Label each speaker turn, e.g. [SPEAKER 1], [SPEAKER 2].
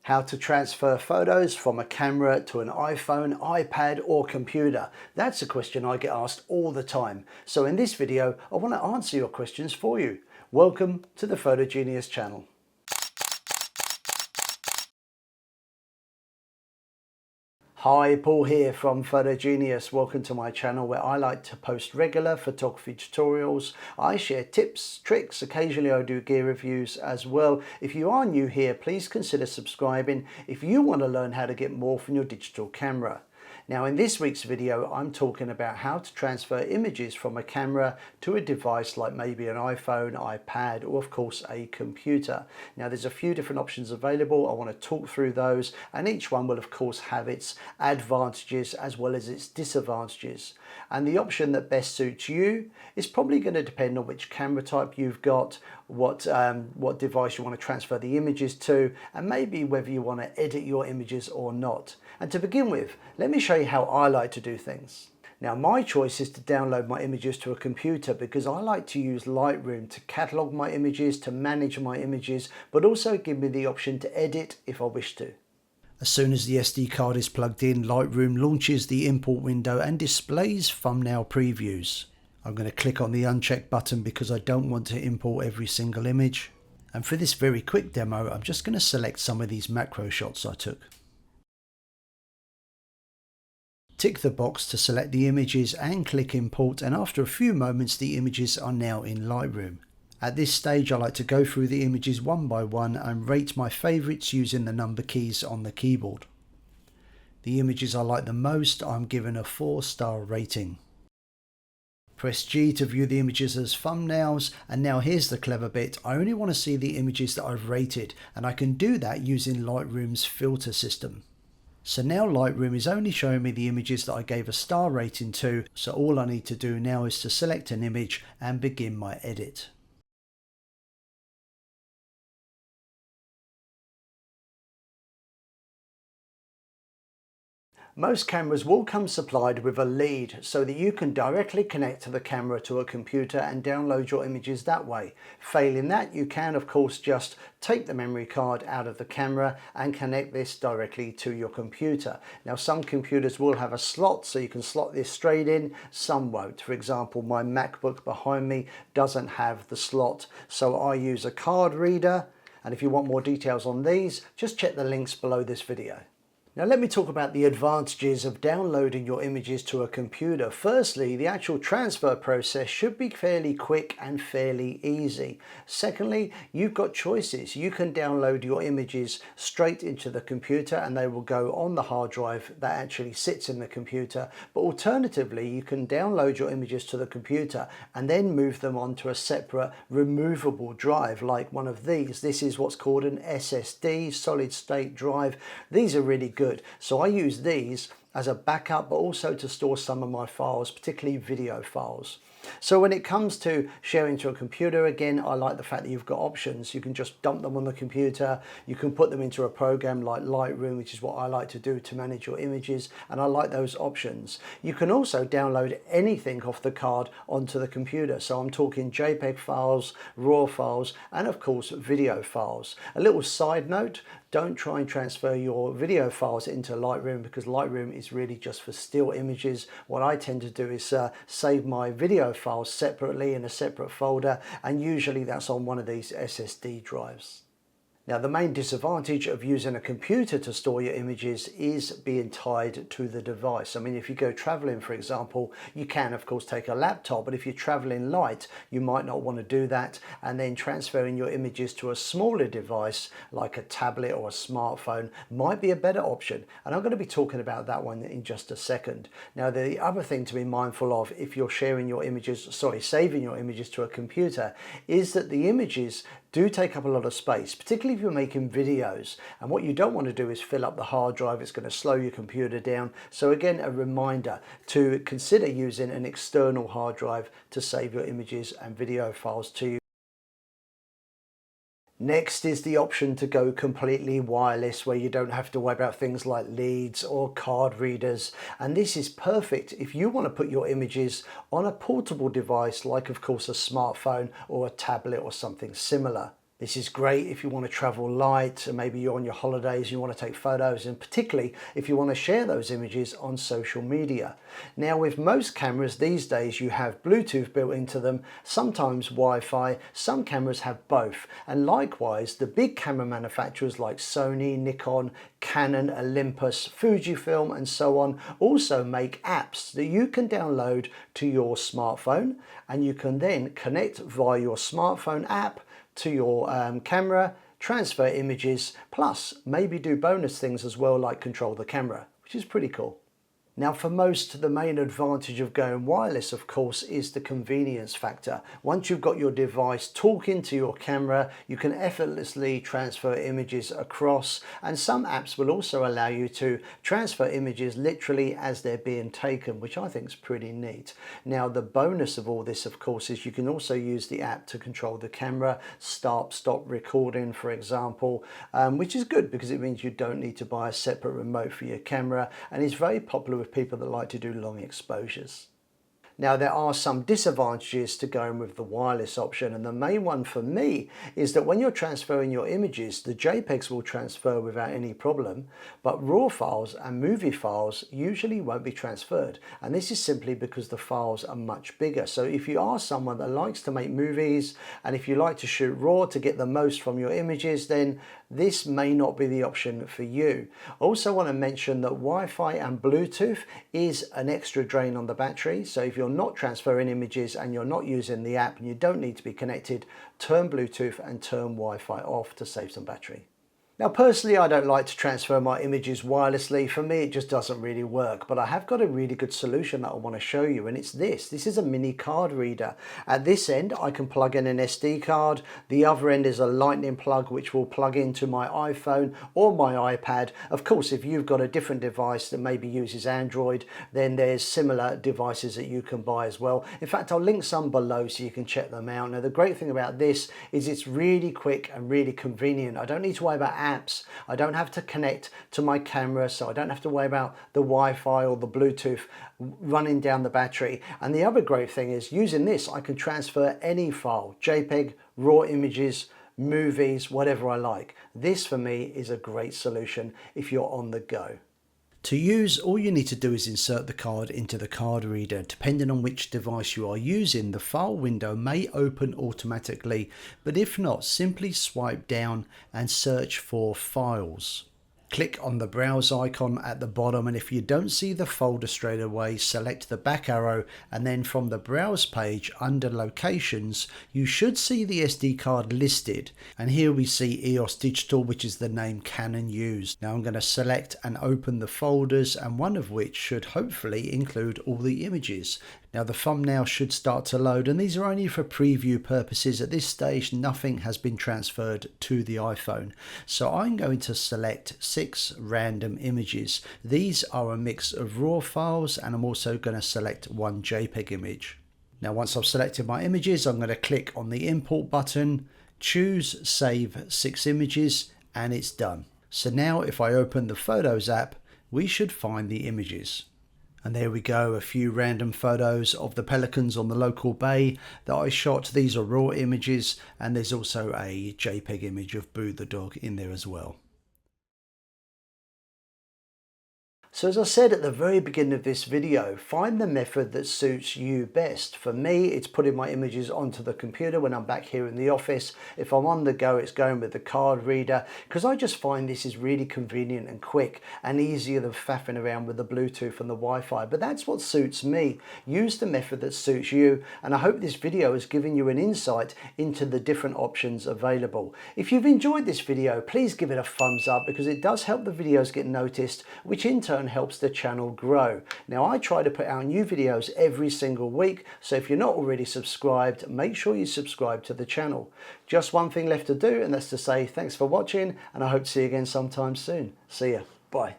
[SPEAKER 1] How to transfer photos from a camera to an iPhone, iPad or computer? That's a question I get asked all the time. So in this video, I want to answer your questions for you. Welcome to the Photo Genius channel. Hi, Paul here from Photo Genius. Welcome to my channel where I like to post regular photography tutorials. I share tips, tricks, occasionally I do gear reviews as well. If you are new here, please consider subscribing if you want to learn how to get more from your digital camera. Now in this week's video, I'm talking about how to transfer images from a camera to a device like maybe an iPhone, iPad, or of course a computer. Now there's a few different options available. I want to talk through those, and each one will of course have its advantages as well as its disadvantages. And the option that best suits you is probably going to depend on which camera type you've got, what device you want to transfer the images to, and maybe whether you want to edit your images or not. And to begin with, let me show you how I like to do things. Now my choice is to download my images to a computer because I like to use Lightroom to catalog my images, to manage my images, but also give me the option to edit if I wish to. As soon as the SD card is plugged in, Lightroom launches the import window and displays thumbnail previews. I'm going to click on the uncheck button because I don't want to import every single image. And for this very quick demo, I'm just going to select some of these macro shots I took. Tick the box to select the images and click import, and after a few moments the images are now in Lightroom. At this stage I like to go through the images one by one and rate my favourites using the number keys on the keyboard. The images I like the most I'm given a 4-star rating. Press G to view the images as thumbnails, and now here's the clever bit. I only want to see the images that I've rated, and I can do that using Lightroom's filter system. So now Lightroom is only showing me the images that I gave a star rating to, so all I need to do now is to select an image and begin my edit. Most cameras will come supplied with a lead so that you can directly connect the camera to a computer and download your images that way. Failing that, you can of course just take the memory card out of the camera and connect this directly to your computer. Now some computers will have a slot so you can slot this straight in, some won't. For example, my MacBook behind me doesn't have the slot, so I use a card reader, and if you want more details on these, just check the links below this video. Now let me talk about the advantages of downloading your images to a computer. Firstly, the actual transfer process should be fairly quick and fairly easy. Secondly, you've got choices. You can download your images straight into the computer and they will go on the hard drive that actually sits in the computer. But alternatively, you can download your images to the computer and then move them onto a separate removable drive like one of these. This is what's called an SSD, solid state drive. These are really good. So I use these as a backup, but also to store some of my files, particularly video files. So when it comes to sharing to a computer, again, I like the fact that you've got options. You can just dump them on the computer. You can put them into a program like Lightroom, which is what I like to do to manage your images, and I like those options. You can also download anything off the card onto the computer. So I'm talking JPEG files, RAW files, and of course video files. A little side note, don't try and transfer your video files into Lightroom because Lightroom is really just for still images. What I tend to do is save my video files separately in a separate folder, and usually that's on one of these SSD drives. Now the main disadvantage of using a computer to store your images is being tied to the device. I mean, if you go traveling, for example, you can of course take a laptop, but if you're traveling light, you might not want to do that, and then transferring your images to a smaller device like a tablet or a smartphone might be a better option, and I'm going to be talking about that one in just a second. Now the other thing to be mindful of if you're saving your images to a computer is that the images do take up a lot of space, particularly if you're making videos, and what you don't want to do is fill up the hard drive. It's going to slow your computer down. So again, a reminder to consider using an external hard drive to save your images and video files to you. Next is the option to go completely wireless, where you don't have to worry about things like leads or card readers, and this is perfect if you want to put your images on a portable device like of course a smartphone or a tablet or something similar. This is great if you want to travel light and maybe you're on your holidays and you want to take photos, and particularly if you want to share those images on social media. Now, with most cameras these days you have Bluetooth built into them, sometimes Wi-Fi, some cameras have both. And likewise, the big camera manufacturers like Sony, Nikon, Canon, Olympus, Fujifilm and so on also make apps that you can download to your smartphone, and you can then connect via your smartphone app to your camera, transfer images, plus maybe do bonus things as well, like control the camera, which is pretty cool. Now, for most, the main advantage of going wireless, of course, is the convenience factor. Once you've got your device talking to your camera, you can effortlessly transfer images across, and some apps will also allow you to transfer images literally as they're being taken, which I think is pretty neat. Now, the bonus of all this, of course, is you can also use the app to control the camera, stop recording, for example, which is good because it means you don't need to buy a separate remote for your camera, and it's very popular with people that like to do long exposures. Now, there are some disadvantages to going with the wireless option, and the main one for me is that when you're transferring your images, the JPEGs will transfer without any problem, but RAW files and movie files usually won't be transferred, and this is simply because the files are much bigger. So if you are someone that likes to make movies, and if you like to shoot RAW to get the most from your images, then this may not be the option for you. I also want to mention that Wi-Fi and Bluetooth is an extra drain on the battery, so if you're not transferring images and you're not using the app and you don't need to be connected, turn Bluetooth and turn Wi-Fi off to save some battery. Now, personally, I don't like to transfer my images wirelessly. For me, it just doesn't really work, but I have got a really good solution that I want to show you, and it's this. This is a mini card reader. At this end, I can plug in an SD card. The other end is a lightning plug, which will plug into my iPhone or my iPad. Of course, if you've got a different device that maybe uses Android, then there's similar devices that you can buy as well. In fact, I'll link some below so you can check them out. Now, the great thing about this is it's really quick and really convenient. I don't need to worry about apps. I don't have to connect to my camera, so I don't have to worry about the Wi-Fi or the Bluetooth running down the battery. And the other great thing is, using this, I can transfer any file, JPEG, RAW images, movies, whatever I like. This for me is a great solution if you're on the go. To use, all you need to do is insert the card into the card reader. Depending on which device you are using, the file window may open automatically, but if not, simply swipe down and search for Files. Click on the browse icon at the bottom, and if you don't see the folder straight away, select the back arrow, and then from the browse page under locations you should see the SD card listed, and here we see EOS Digital, which is the name Canon used. Now I'm going to select and open the folders, and one of which should hopefully include all the images. Now the thumbnail should start to load, and these are only for preview purposes. At this stage nothing has been transferred to the iPhone, so I'm going to select 6 random images. These are a mix of RAW files, and I'm also going to select one JPEG image. Now once I've selected my images, I'm going to click on the import button, choose save 6 images, and it's done. So now if I open the Photos app, we should find the images. And there we go, a few random photos of the pelicans on the local bay that I shot. These are raw images, and there's also a JPEG image of Boo the dog in there as well. So as I said at the very beginning of this video, find the method that suits you best. For me, it's putting my images onto the computer when I'm back here in the office. If I'm on the go, it's going with the card reader, because I just find this is really convenient and quick and easier than faffing around with the Bluetooth and the Wi-Fi. But that's what suits me. Use the method that suits you, and I hope this video has given you an insight into the different options available. If you've enjoyed this video, please give it a thumbs up, because it does help the videos get noticed, which in turn helps the channel grow. Now I try to put out new videos every single week, so if you're not already subscribed, make sure you subscribe to the channel. Just one thing left to do, and that's to say thanks for watching, and I hope to see you again sometime soon. See ya. Bye.